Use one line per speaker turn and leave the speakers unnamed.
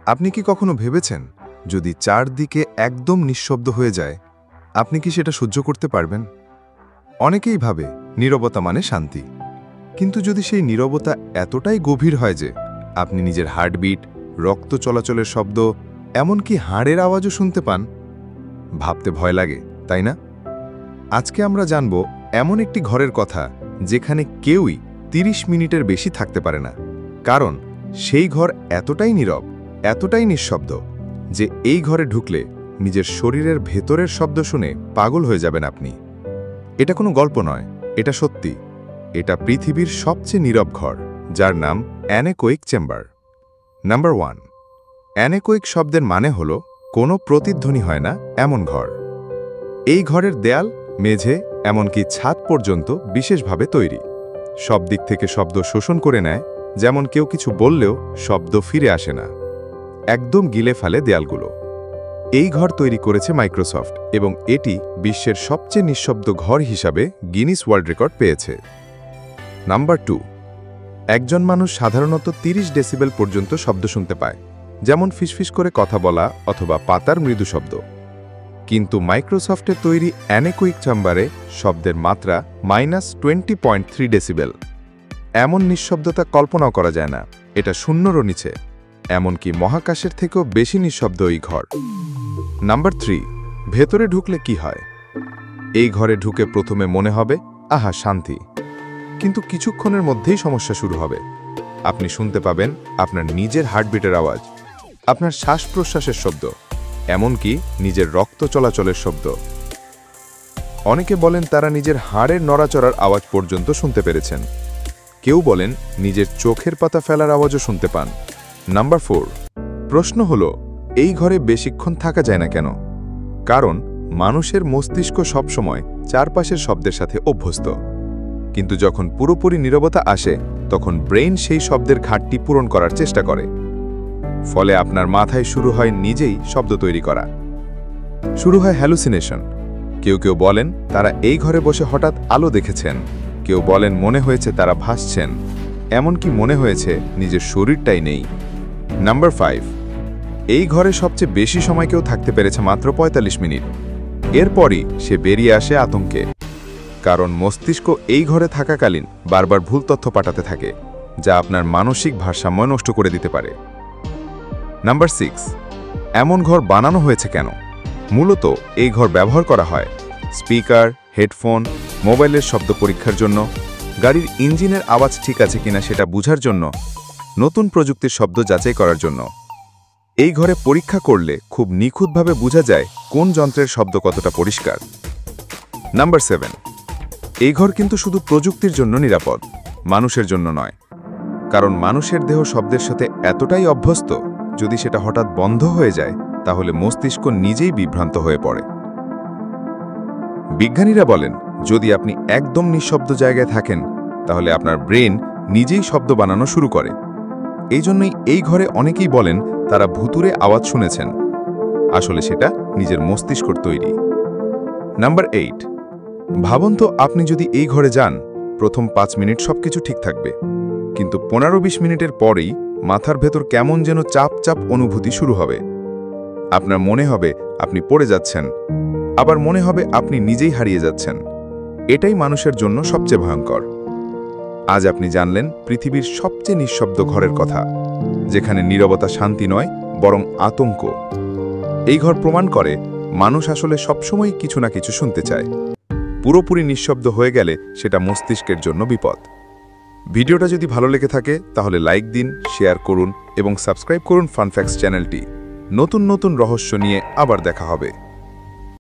আপনি কি কখনো ভেবেছেন যদি চারদিকে একদম নিঃশব্দ হয়ে যায় আপনি কি সেটা সহ্য করতে পারবেন? অনেকেই ভাবে নীরবতা মানে শান্তি, কিন্তু যদি সেই নীরবতা এতটাই গভীর হয় যে আপনি নিজের হার্টবিট, রক্ত চলাচলের শব্দ, এমনকি হাড়ের আওয়াজও শুনতে পান, ভাবতে ভয় লাগে, তাই না? আজকে আমরা জানব এমন একটি ঘরের কথা যেখানে কেউই 30 মিনিটের বেশি থাকতে পারে না, কারণ সেই ঘর এতটাই নীরব, এতটাই নিঃশব্দ যে এই ঘরে ঢুকলে নিজের শরীরের ভেতরের শব্দ শুনে পাগল হয়ে যাবেন আপনি। এটা কোনো গল্প নয়, এটা সত্যি। এটা পৃথিবীর সবচেয়ে নীরব ঘর, যার নাম অ্যানেকোয়িক চেম্বার। নাম্বার 1, অ্যানেকোয়িক শব্দের মানে হল কোনো প্রতিধ্বনি হয় না এমন ঘর। এই ঘরের দেয়াল, মেঝে, এমনকি ছাদ পর্যন্ত বিশেষভাবে তৈরি। সব দিক থেকে শব্দ শোষণ করে নেয়, যেমন কেউ কিছু বললেও শব্দ ফিরে আসে না, একদম গিলে ফেলে দেয়ালগুলো। এই ঘর তৈরি করেছে মাইক্রোসফট এবং এটি বিশ্বের সবচেয়ে নিঃশব্দ ঘর হিসাবে গিনিস ওয়ার্ল্ড রেকর্ড পেয়েছে। নাম্বার 2, একজন মানুষ সাধারণত 30 ডেসিবেল পর্যন্ত শব্দ শুনতে পায়, যেমন ফিসফিস করে কথা বলা অথবা পাতার মৃদু শব্দ। কিন্তু মাইক্রোসফটের তৈরি অ্যানেকোয়িক চেম্বারে শব্দের মাত্রা -20.3 ডেসিবেল। এমন নিঃশব্দতা কল্পনাও করা যায় না, এটা শূন্যরও নিচে। এমনকি মহাকাশের থেকেও বেশি নিঃশব্দ এই ঘর। নাম্বার 3, ভেতরে ঢুকলে কি হয়? এই ঘরে ঢুকে প্রথমে মনে হবে আহা শান্তি, কিন্তু কিছুক্ষণের মধ্যেই সমস্যা শুরু হবে। আপনি শুনতে পাবেন আপনার নিজের হার্টবিটের আওয়াজ, আপনার শ্বাস প্রশ্বাসের শব্দ, এমনকি নিজের রক্ত চলাচলের শব্দ। অনেকে বলেন তারা নিজের হাড়ের নড়াচড়ার আওয়াজ পর্যন্ত শুনতে পেরেছেন। কেউ বলেন নিজের চোখের পাতা ফেলার আওয়াজও শুনতে পান। নাম্বার 4, প্রশ্ন হলো এই ঘরে বেশিক্ষণ থাকা যায় না কেন? কারণ মানুষের মস্তিষ্ক সবসময় চারপাশের শব্দের সাথে অভ্যস্ত, কিন্তু যখন পুরোপুরি নীরবতা আসে তখন ব্রেইন সেই শব্দের ঘাটতি পূরণ করার চেষ্টা করে। ফলে আপনার মাথায় শুরু হয় নিজেই শব্দ তৈরি করা, শুরু হয় হ্যালুসিনেশন। কেউ কেউ বলেন তারা এই ঘরে বসে হঠাৎ আলো দেখেছেন, কেউ বলেন মনে হয়েছে তারা ভাসছেন, এমনকি মনে হয়েছে নিজের শরীরটাই নেই। নাম্বার 5, এই ঘরে সবচেয়ে বেশি সময় কেউ থাকতে পেরেছে মাত্র 45 মিনিট। এরপরই সে বেরিয়ে আসে আতঙ্কে, কারণ মস্তিষ্ক এই ঘরে থাকাকালীন বারবার ভুল তথ্য পাঠাতে থাকে, যা আপনার মানসিক ভারসাম্য নষ্ট করে দিতে পারে। নাম্বার 6, এমন ঘর বানানো হয়েছে কেন? মূলত এই ঘর ব্যবহার করা হয় স্পিকার, হেডফোন, মোবাইলের শব্দ পরীক্ষার জন্য, গাড়ির ইঞ্জিনের আওয়াজ ঠিক আছে কিনা সেটা বোঝার জন্য, নতুন প্রযুক্তির শব্দ যাচাই করার জন্য। এই ঘরে পরীক্ষা করলে খুব নিখুঁতভাবে বোঝা যায় কোন যন্ত্রের শব্দ কতটা পরিষ্কার। নাম্বার 7, এই ঘর কিন্তু শুধু প্রযুক্তির জন্য নিরাপদ, মানুষের জন্য নয়। কারণ মানুষের দেহ শব্দের সাথে এতটাই অভ্যস্ত, যদি সেটা হঠাৎ বন্ধ হয়ে যায় তাহলে মস্তিষ্ক নিজেই বিভ্রান্ত হয়ে পড়ে। বিজ্ঞানীরা বলেন যদি আপনি একদম নিঃশব্দ জায়গায় থাকেন তাহলে আপনার ব্রেন নিজেই শব্দ বানানো শুরু করে। এই জন্যই এই ঘরে অনেকেই বলেন তারা ভুতুরে আওয়াজ শুনেছেন, আসলে সেটা নিজের মস্তিষ্কর তৈরি। নাম্বার 8, ভাবুন তো আপনি যদি এই ঘরে যান, প্রথম 5 মিনিট সবকিছু ঠিক থাকবে, কিন্তু 15-20 মিনিটের পরেই মাথার ভেতর কেমন যেন চাপ চাপ অনুভূতি শুরু হবে। আপনার মনে হবে আপনি পড়ে যাচ্ছেন, আবার মনে হবে আপনি নিজেই হারিয়ে যাচ্ছেন। এটাই মানুষের জন্য সবচেয়ে ভয়ঙ্কর। আজ আপনি জানলেন পৃথিবীর সবচেয়ে নিঃশব্দ ঘরের কথা, যেখানে নীরবতা শান্তি নয় বরং আতঙ্ক। এই ঘর প্রমাণ করে মানুষ আসলে সবসময় কিছু না কিছু শুনতে চায়। পুরোপুরি নিঃশব্দ হয়ে গেলে সেটা মস্তিষ্কের জন্য বিপদ। ভিডিওটা যদি ভালো লেগে থাকে তাহলে লাইক দিন, শেয়ার করুন এবং সাবস্ক্রাইব করুন ফান ফ্যাক্টস চ্যানেলটি। নতুন নতুন রহস্য নিয়ে আবার দেখা হবে।